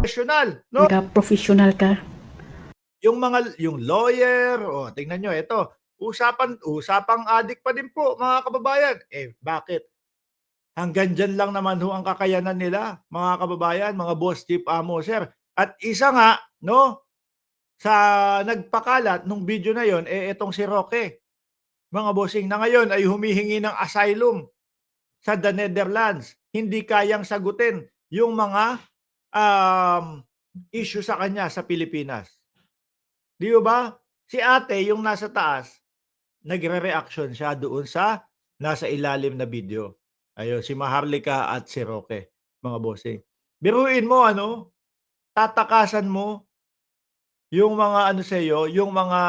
professional, no? Professional ka. Yung lawyer, tingnan nyo, ito, usapang adik pa din po, mga kababayan. Bakit? Hanggang dyan lang naman ho ang kakayanan nila, mga kababayan, mga boss, chief, amo, sir. At isa nga, no, sa nagpakalat nung video na yon, itong si Roque, mga bossing, na ngayon ay humihingi ng asylum sa the Netherlands. Hindi kayang sagutin yung mga issue sa kanya sa Pilipinas. Di ba? Si ate, yung nasa taas, nagre-reaction siya doon sa nasa ilalim na video. Ayun, si Maharlika at si Roque, mga bossing. Biruin mo, tatakasan mo yung mga sa iyo, yung mga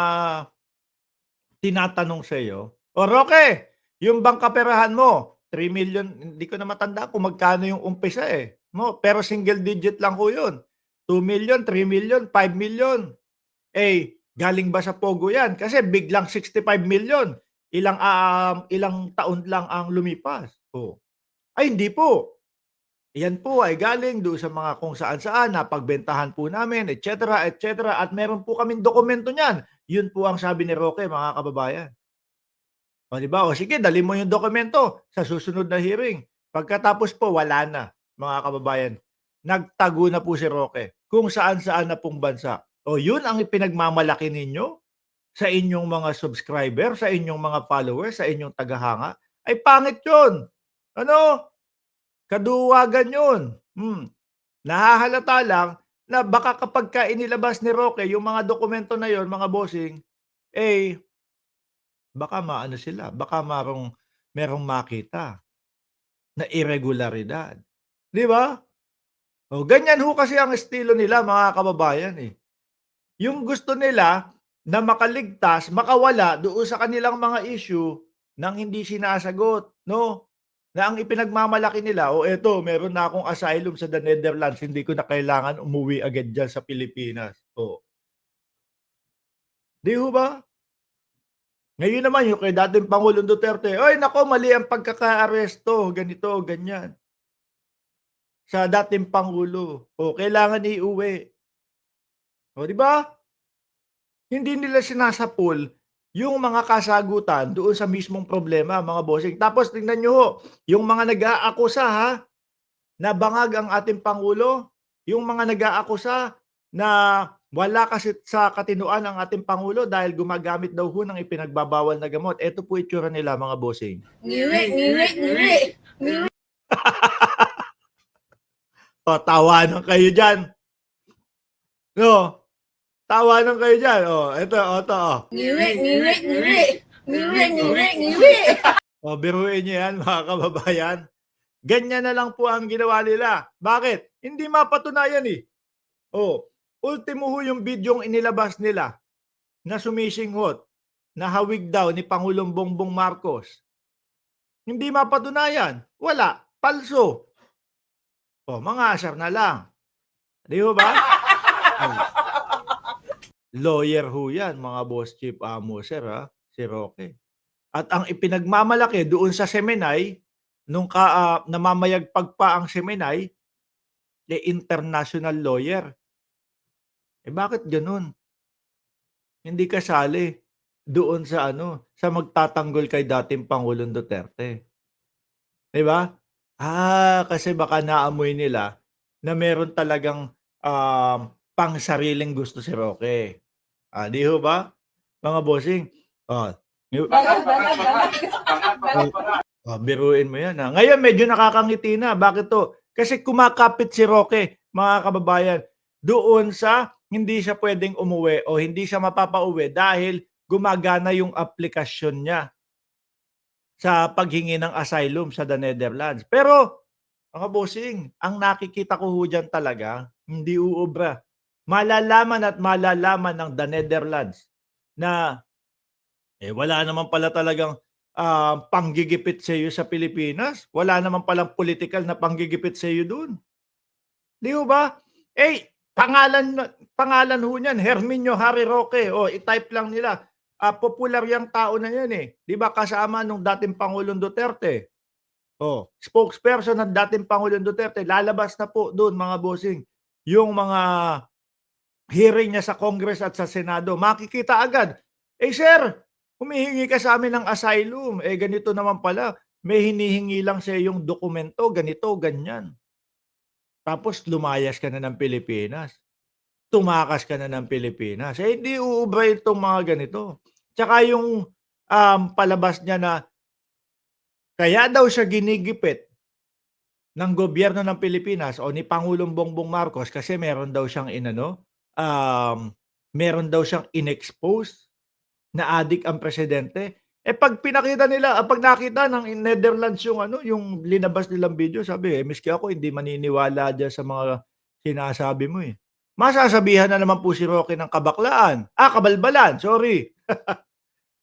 tinatanong sa iyo. O Roque, yung bang kaperahan mo, 3 million, hindi ko na matanda kung magkano yung umpisa No? Pero single digit lang ho yun. 2 million, 3 million, 5 million. Galing ba sa Pogo yan? Kasi biglang 65 million. Ilang taon lang ang lumipas. Ay, hindi po. Yan po ay galing doon sa mga kung saan-saan, napagbentahan po namin, etc., etc. At meron po kaming dokumento niyan. Yun po ang sabi ni Roque, mga kababayan. O, di ba? O sige, dali mo yung dokumento sa susunod na hearing. Pagkatapos po, wala na, mga kababayan. Nagtago na po si Roque kung saan-saan na pong bansa. O yun ang ipinagmamalaki ninyo sa inyong mga subscriber, sa inyong mga followers, sa inyong tagahanga. Ay pangit yun. Ano? Kaduwagan yun. Nahahalata lang na baka kapag inilabas ni Roque yung mga dokumento na yon, mga bossing, baka maano sila, baka merong makita na irregularidad. Di ba? Ganyan ho kasi ang estilo nila, mga kababayan Yung gusto nila na makaligtas, makawala doon sa kanilang mga issue nang hindi sinasagot, no? Na ang ipinagmamalaki nila, eto, meron na akong asylum sa the Netherlands, hindi ko na kailangan umuwi agad dyan sa Pilipinas. Di ho ba? Ngayon naman, yung kay dating Pangulong Duterte, ay nako, mali ang pagkaka-aresto, ganito, ganyan. Sa dating Pangulo. Kailangan iuwi. Di ba? Hindi nila sinasapul yung mga kasagutan doon sa mismong problema, mga bossing. Tapos tingnan nyo ho, yung mga nag-aakusa na bangag ang ating Pangulo, yung mga nag-aakusa na wala kasi sa katinuan ang ating Pangulo dahil gumagamit daw ho ng ipinagbabawal na gamot. Ito po itsura nila, mga bossing. Ngiwi. Tawanan kayo dyan. No? Tawanan kayo dyan. Ito, ito. Ngiwi. Biruin nyo yan, mga kababayan. Ganyan na lang po ang ginawa nila. Bakit? Hindi mapatunayan ultimo ho yung bidyong inilabas nila na sumisinghot, na hawig daw ni Pangulong Bongbong Marcos. Hindi mapatunayan. Wala. Palso. Mga asar na lang. Di ho ba? Lawyer ho yan, mga boss, chief, amo, sir, si Roque. At ang ipinagmamalaki doon sa Semenay, nung namamayagpag pa ang Semenay, international lawyer. Bakit ganun? Hindi kasali doon sa sa magtatanggol kay dating Pangulong Duterte. 'Di ba? Kasi baka naamoy nila na meron talagang pang-sariling gusto si Roque. Di ho ba? Mga bossing. Biruin mo yan. Ngayon medyo nakakangiti na. Bakit to? Kasi kumakapit si Roque, mga kababayan, doon sa hindi siya pwedeng umuwi o hindi siya mapapauwi dahil gumagana yung aplikasyon niya sa paghingi ng asylum sa the Netherlands. Pero, mga bossing, ang nakikita ko dyan talaga, hindi uubra. Malalaman at malalaman ng the Netherlands na wala naman pala talagang panggigipit sa iyo sa Pilipinas. Wala naman palang political na panggigipit sa iyo doon. Di ba? Pangalan ho niyan, Herminio Harry Roque. I-type lang nila. Popular yung tao na yan Di ba kasama nung dating Pangulong Duterte? Spokesperson ng dating Pangulong Duterte. Lalabas na po doon, mga bossing. yung mga hearing niya sa Congress at sa Senado, makikita agad, "Eh, sir, humihingi ka sa amin ng asylum, eh, ganito naman pala, may hinihingi lang sa yung dokumento, ganito, ganyan. Tapos lumayas ka na ng Pilipinas, tumakas ka na ng Pilipinas, eh, hindi uubra itong mga ganito." Tsaka yung, palabas niya na kaya daw siya ginigipit ng gobyerno ng Pilipinas o ni Pangulong Bongbong Marcos kasi meron daw siyang inano, meron daw siyang inexpose na adik ang presidente. Eh, 'pag pinakita nila 'pag nakita ng Netherlands yung ano, yung linabas nilang video sabi, eh, maski ako hindi maniniwala diyan sa mga sinasabi mo, eh. Masasabihan na naman po si Roque ng kabaklaan, kabalbalan, sorry.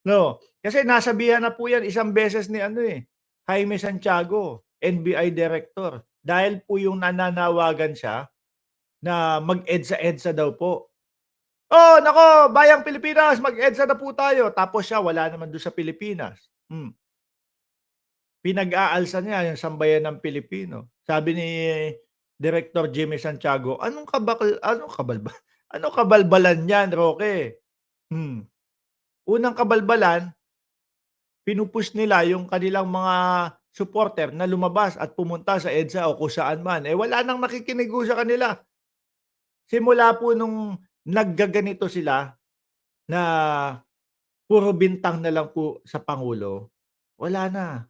'No, kasi nasabihan na po 'yan isang beses ni ano, eh, Jaime Santiago, NBI director. Dahil po yung nananawagan siya na mag-EDSA-EDSA daw po. "Oh, naku bayang Pilipinas mag-EDSA na po tayo." Tapos siya wala naman dun sa Pilipinas. Pinag-aalsa niya yung sambayan ng Pilipino. Sabi ni Director Jimmy Santiago, anong anong kabalbalan niyan, Roque?" Hmm, unang kabalbalan, nila yung kanilang mga supporter na lumabas at pumunta sa EDSA o kung saan man, eh, wala nang nakikinig ho sa kanila. Simula po nung naggaganito sila na puro bintang na lang po sa pangulo, wala na.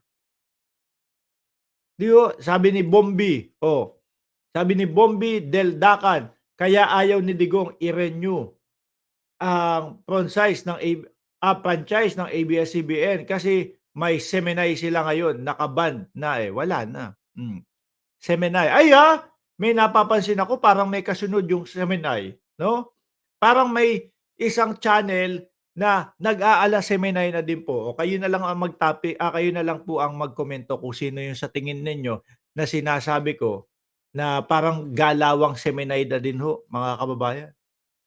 'Di ho, sabi ni Bombi Deldacan, kaya ayaw ni Digong i-renew ang franchise ng ABS-CBN kasi may Semenay sila ngayon, naka-ban na, eh, wala na. Semenay, may napapansin ako parang may kasunod yung Semenay, 'no? Parang may isang channel na nag-aala Semenay na din po o kayo na lang ang kayo na lang po ang magkomento kung sino yung sa tingin ninyo na sinasabi ko na parang galawang Semenay na din ho, mga kababayan.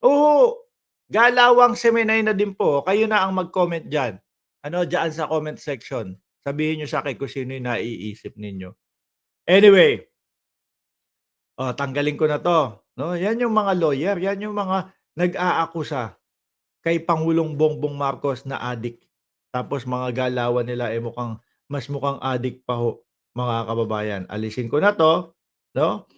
Oo, galawang Semenay na din po, kayo na ang mag-comment diyan. Ano, diyaan sa comment section. Sabihin niyo sa'kin kung sino yung naiisip ninyo. Anyway, tanggalin ko na 'to, 'no? 'Yan yung mga lawyer, 'yan yung mga nag-aakusa kay Pangulong Bongbong Marcos na adik. Tapos mga galawan nila, eh, mukhang adik pa ho, mga kababayan. Alisin ko na 'to, 'no?